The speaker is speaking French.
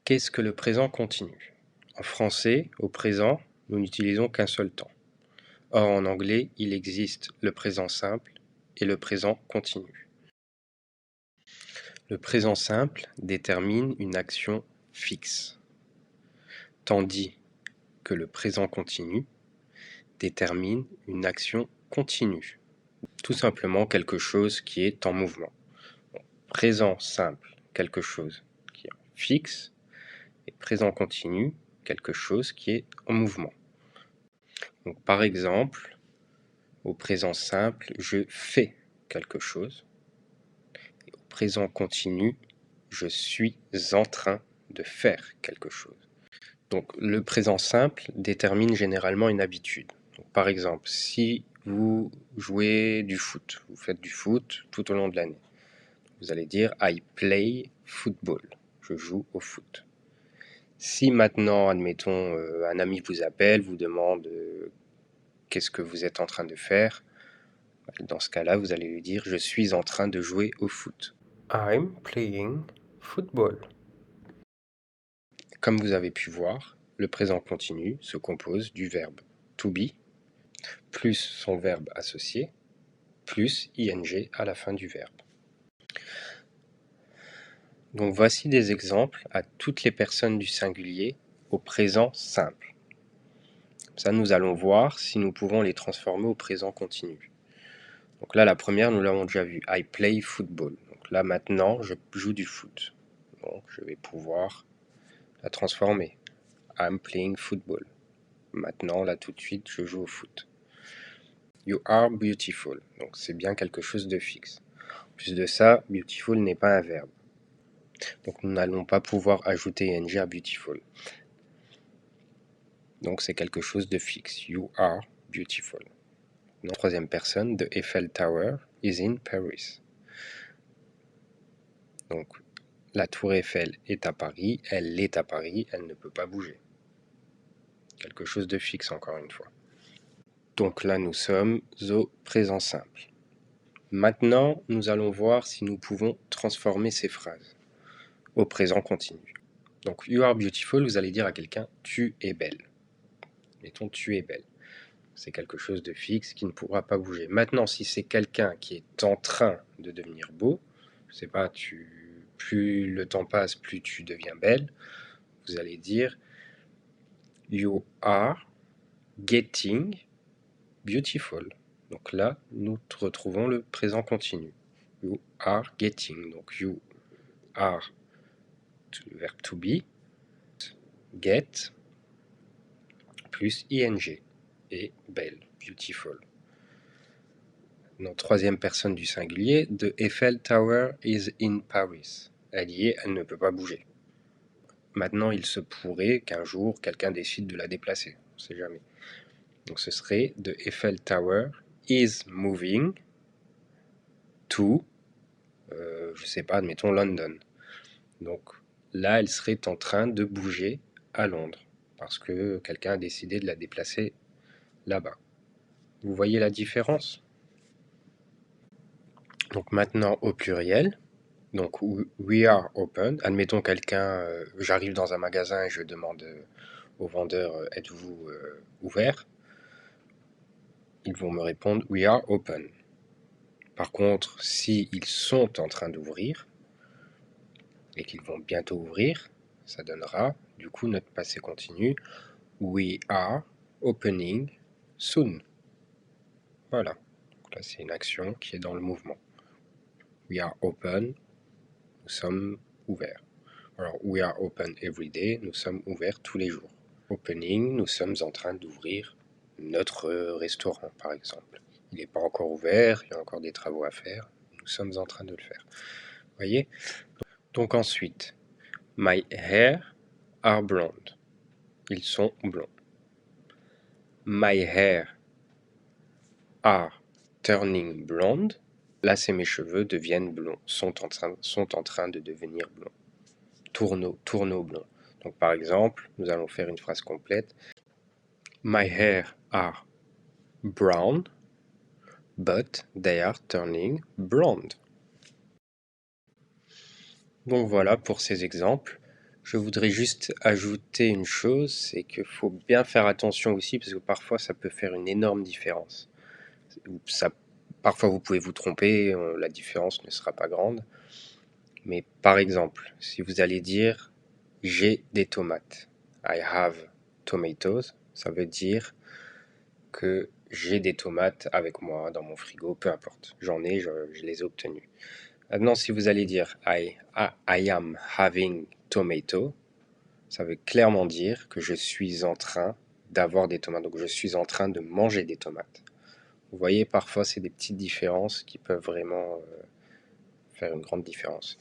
Qu'est-ce que le présent continu? En français, au présent, nous n'utilisons qu'un seul temps. Or, en anglais, il existe le présent simple et le présent continu. Le présent simple détermine une action fixe, tandis que le présent continu détermine une action continue, tout simplement quelque chose qui est en mouvement. Présent simple, quelque chose qui est fixe, et présent continu, quelque chose qui est en mouvement. Donc, par exemple, au présent simple, je fais quelque chose. Et au présent continu, je suis en train de faire quelque chose. Donc, le présent simple détermine généralement une habitude. Donc, par exemple, si vous jouez du foot, vous faites du foot tout au long de l'année, vous allez dire I play football. Je joue au foot. Si maintenant, admettons, un ami vous appelle, vous demande qu'est-ce que vous êtes en train de faire, dans ce cas-là, vous allez lui dire je suis en train de jouer au foot. I'm playing football. Comme vous avez pu voir, le présent continu se compose du verbe to be, plus son verbe associé, plus ing à la fin du verbe. Donc voici des exemples à toutes les personnes du singulier au présent simple. Ça, nous allons voir si nous pouvons les transformer au présent continu. Donc là, la première, nous l'avons déjà vu, I play football. Donc là, maintenant, je joue du foot. Donc je vais pouvoir la transformer. I'm playing football. Maintenant, là, tout de suite, je joue au foot. You are beautiful. Donc c'est bien quelque chose de fixe. En plus de ça, beautiful n'est pas un verbe. Donc nous n'allons pas pouvoir ajouter ing à beautiful. Donc c'est quelque chose de fixe. You are beautiful. En troisième personne, the Eiffel Tower is in Paris. Donc la tour Eiffel est à Paris, elle est à Paris, elle ne peut pas bouger. Quelque chose de fixe encore une fois. Donc là nous sommes au présent simple. Maintenant, nous allons voir si nous pouvons transformer ces phrases au présent continu. Donc, you are beautiful, vous allez dire à quelqu'un tu es belle. Mettons tu es belle. C'est quelque chose de fixe qui ne pourra pas bouger. Maintenant, si c'est quelqu'un qui est en train de devenir beau, je sais pas, plus le temps passe, plus tu deviens belle, vous allez dire you are getting beautiful. Donc là, nous retrouvons le présent continu. You are getting. Donc you are, le verbe to be, get, plus ing, et belle, beautiful. Notre troisième personne du singulier, the Eiffel Tower is in Paris. Elle y est, elle ne peut pas bouger. Maintenant, il se pourrait qu'un jour, quelqu'un décide de la déplacer. On ne sait jamais. Donc ce serait the Eiffel Tower is moving to, je sais pas, admettons London. Donc là, elle serait en train de bouger à Londres, parce que quelqu'un a décidé de la déplacer là-bas. Vous voyez la différence? Donc maintenant au pluriel, donc we are open. Admettons quelqu'un, j'arrive dans un magasin et je demande au vendeur êtes-vous ouvert? Ils vont me répondre we are open. Par contre, si ils sont en train d'ouvrir et qu'ils vont bientôt ouvrir, ça donnera du coup notre passé continu we are opening soon. Voilà. Donc là c'est une action qui est dans le mouvement. We are open, nous sommes ouverts. Alors, we are open every day, nous sommes ouverts tous les jours. Opening, nous sommes en train d'ouvrir notre restaurant, par exemple. Il n'est pas encore ouvert, il y a encore des travaux à faire, nous sommes en train de le faire. Vous voyez? Donc ensuite, my hair are blonde. Ils sont blonds. My hair are turning blonde. Là, c'est mes cheveux deviennent blonds, sont en train de devenir blonds. Tourneaux blonds. Donc par exemple, nous allons faire une phrase complète. My hair are brown, but they are turning blonde. Donc voilà pour ces exemples. Je voudrais juste ajouter une chose, c'est qu'il faut bien faire attention aussi, parce que parfois ça peut faire une énorme différence. Ça, parfois vous pouvez vous tromper, la différence ne sera pas grande. Mais par exemple, si vous allez dire « j'ai des tomates », I have tomatoes, ça veut dire que j'ai des tomates avec moi dans mon frigo, peu importe. J'en ai, je les ai obtenues. Maintenant, si vous allez dire I am having tomato, ça veut clairement dire que je suis en train d'avoir des tomates. Donc je suis en train de manger des tomates. Vous voyez, parfois c'est des petites différences qui peuvent vraiment faire une grande différence.